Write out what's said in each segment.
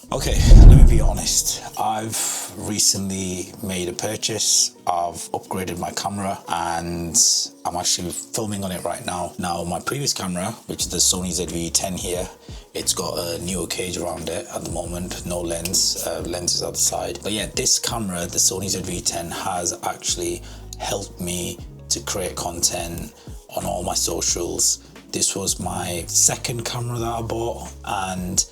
Okay, let me be honest. I've recently made a purchase. I've upgraded my camera and I'm actually filming on it right now. Now, my previous camera, which is the Sony ZV-E10 here, it's got a newer cage around it at the moment, no lens, lenses at the side. But yeah, this camera, the Sony ZV-E10, has actually helped me to create content on all my socials. This was my second camera that I bought, and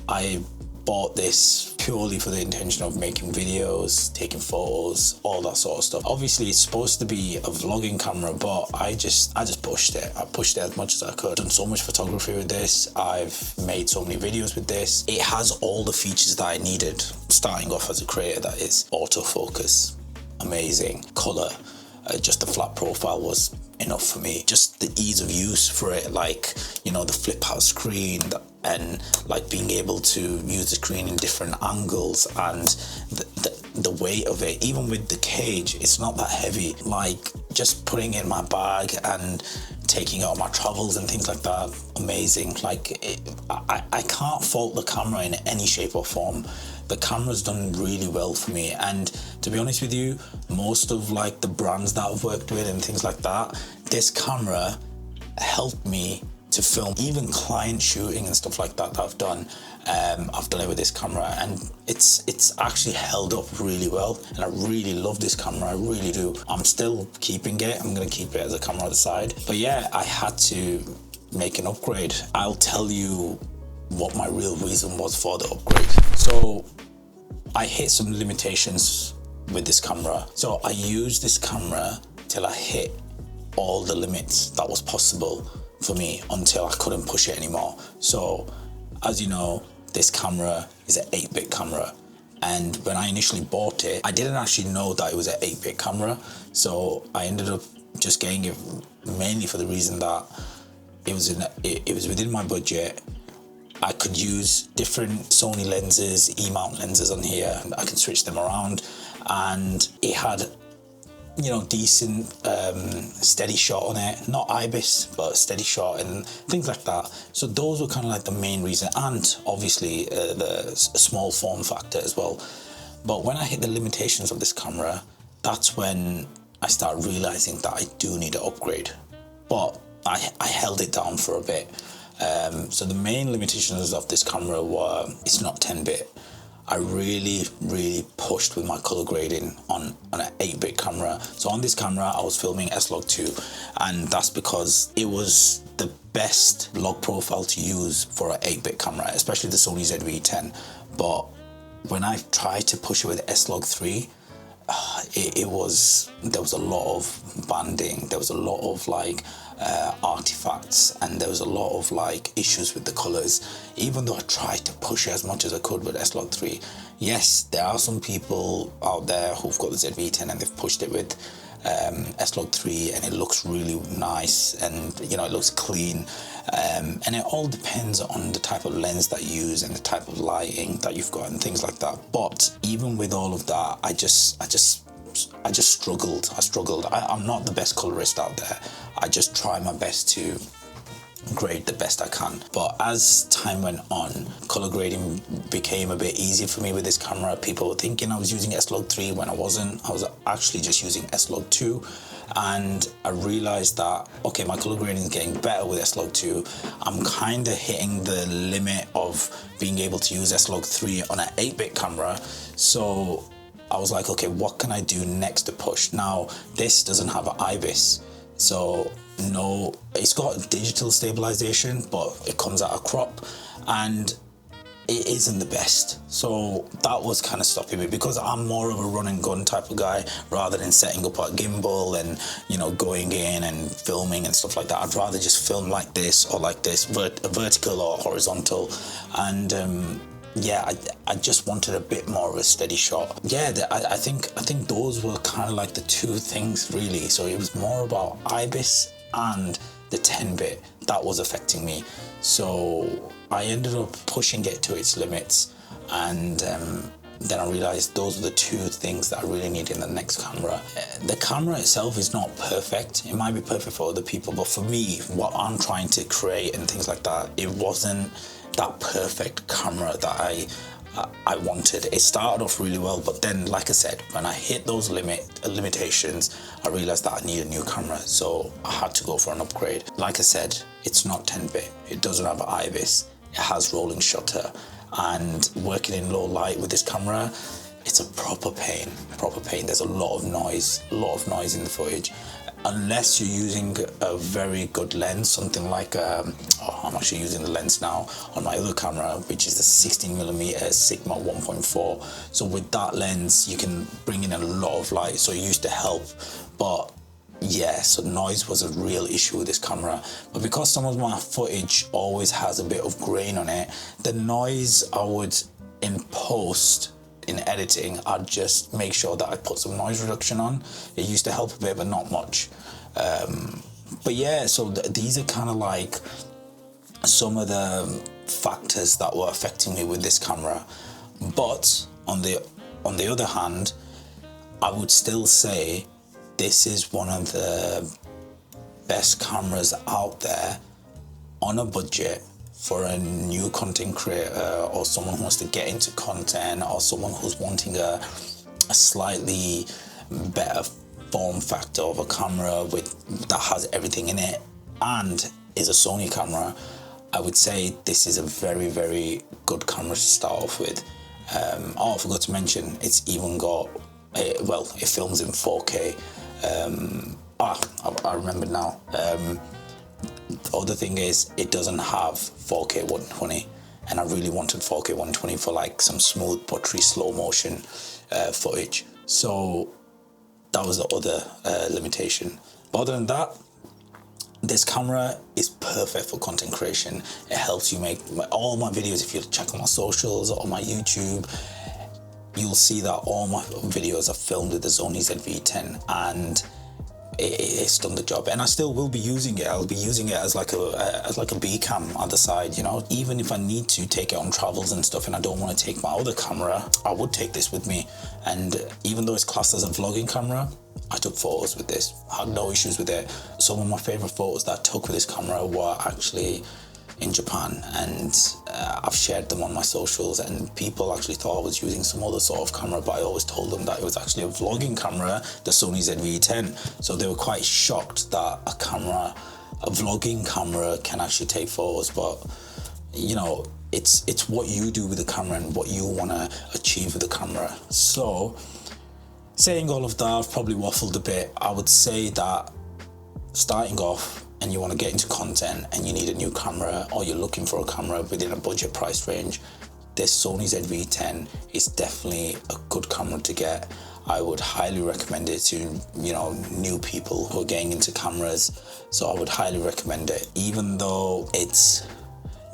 I bought this purely for the intention of making videos, taking photos, all that sort of stuff. Obviously, it's supposed to be a vlogging camera, but I just pushed it. I pushed it as much as I could. I've done so much photography with this. I've made so many videos with this. It has all the features that I needed, starting off as a creator, that is autofocus, amazing, color, just the flat profile was enough for me. Just the ease of use for it, like, you know, the flip out screen and like being able to use the screen in different angles, and the weight of it, even with the cage, it's not that heavy. Like, just putting it in my bag and taking it on my travels and things like that, amazing. Like, I can't fault the camera in any shape or form. The camera's done really well for me, and to be honest with you, most of like the brands that I've worked with and things like that, this camera helped me to film even client shooting and stuff like that I've done. I've done it with this camera, and it's actually held up really well, and I really love this camera. I really do. I'm still keeping it. I'm gonna keep it as a camera on the side. But yeah, I had to make an upgrade. I'll tell you what my real reason was for the upgrade. So I hit some limitations with this camera. So I used this camera till I hit all the limits that was possible for me, until I couldn't push it anymore. So as you know, this camera is an 8-bit camera, and when I initially bought it, I didn't actually know that it was an 8-bit camera. So I ended up just getting it mainly for the reason that it was within my budget. I could use different Sony lenses, E-mount lenses on here. I can switch them around, and it had, you know, decent steady shot on it, not IBIS, but steady shot and things like that. So those were kind of like the main reason, and obviously the small form factor as well. But when I hit the limitations of this camera, that's when I started realizing that I do need an upgrade. But I held it down for a bit. So the main limitations of this camera were, it's not 10-bit. I really pushed with my color grading on an 8-bit camera. So on this camera, I was filming S-Log2, and that's because it was the best log profile to use for an 8-bit camera, especially the Sony ZV-E10. But when I tried to push it with S-Log3, there was a lot of banding, there was a lot of like artifacts, and there was a lot of like issues with the colors. Even though I tried to push it as much as I could with S-Log3, yes, there are some people out there who've got the ZV-10 and they've pushed it with S-Log3, and it looks really nice, and you know, it looks clean, and it all depends on the type of lens that you use and the type of lighting that you've got and things like that. But even with all of that, I just struggled. I'm not the best colorist out there. I just try my best to grade the best I can. But as time went on, color grading became a bit easier for me with this camera. People were thinking I was using S-Log3 when I wasn't. I was actually just using S-Log2, and I realized that, okay, my color grading is getting better with S-Log2. I'm kind of hitting the limit of being able to use S-Log3 on an 8-bit camera. So I was like, okay, what can I do next to push? Now, this doesn't have an IBIS, so no, it's got digital stabilization, but it comes at a crop, and it isn't the best. So that was kind of stopping me, because I'm more of a run and gun type of guy rather than setting up a gimbal and, you know, going in and filming and stuff like that. I'd rather just film like this or like this, vertical or horizontal. And yeah, I just wanted a bit more of a steady shot. Yeah, I think those were kind of like the two things really. So it was more about IBIS and the 10-bit that was affecting me. So I ended up pushing it to its limits, and then I realized those were the two things that I really need in the next camera. The camera itself is not perfect. It might be perfect for other people, but for me, what I'm trying to create and things like that, it wasn't that perfect camera that I wanted. It started off really well, but then, like I said, when I hit those limitations, I realized that I need a new camera, so I had to go for an upgrade. Like I said, it's not 10-bit. It doesn't have IBIS. It has rolling shutter, and working in low light with this camera, it's a proper pain. There's a lot of noise in the footage. Unless you're using a very good lens, something like I'm actually using the lens now on my other camera, which is the 16mm Sigma 1.4. So with that lens, you can bring in a lot of light, so it used to help. But yeah, so noise was a real issue with this camera. But because some of my footage always has a bit of grain on it, the noise I would, in post, in editing, I'd just make sure that I put some noise reduction on. It used to help a bit, but not much. But yeah, so these are kind of like some of the factors that were affecting me with this camera. But on the other hand, I would still say this is one of the best cameras out there on a budget for a new content creator, or someone who wants to get into content, or someone who's wanting a slightly better form factor of a camera that has everything in it and is a Sony camera. I would say this is a very, very good camera to start off with. I forgot to mention, it's even got it films in 4K. I remember now. The other thing is, it doesn't have 4K 120, and I really wanted 4K 120 for like some smooth, buttery, slow motion footage. So that was the other limitation. But other than that, this camera is perfect for content creation. It helps you make all my videos. If you check on my socials or my YouTube, you'll see that all my videos are filmed with the Sony ZV-E10, and it's done the job. And I still will be using it. I'll be using it as like a B cam on the side, you know. Even if I need to take it on travels and stuff and I don't want to take my other camera, I would take this with me. And even though it's classed as a vlogging camera, I took photos with this. I had no issues with it. Some of my favorite photos that I took with this camera were actually in Japan, and I've shared them on my socials, and people actually thought I was using some other sort of camera, but I always told them that it was actually a vlogging camera, the Sony ZV-E10. So they were quite shocked that a vlogging camera can actually take photos. But you know, it's what you do with the camera and what you want to achieve with the camera. So saying all of that, I've probably waffled a bit. I would say that starting off, and you want to get into content and you need a new camera, or you're looking for a camera within a budget price range, this Sony ZV-10 is definitely a good camera to get. I would highly recommend it to, you know, new people who are getting into cameras. So I would highly recommend it. Even though it's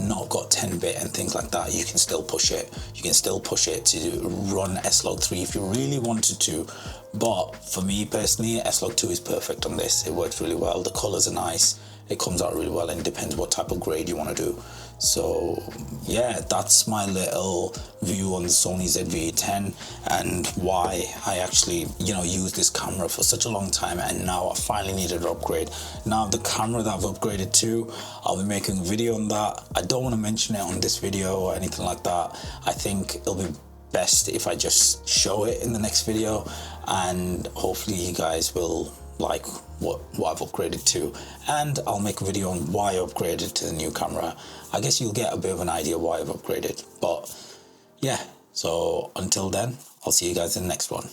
not got 10-bit and things like that, you can still push it. You can still push it to run S-Log3 if you really wanted to. But for me personally, S-Log2 is perfect on this. It works really well. The colors are nice. It comes out really well, and it depends what type of grade you want to do. So yeah, that's my little view on the Sony ZV-E10 and why I actually, you know, used this camera for such a long time, and now I finally needed an upgrade. Now the camera that I've upgraded to, I'll be making a video on that. I don't want to mention it on this video or anything like that. I think it'll be best if I just show it in the next video, and hopefully you guys will like what I've upgraded to, and I'll make a video on why I upgraded to the new camera. I guess you'll get a bit of an idea why I've upgraded. But yeah, so until then, I'll see you guys in the next one.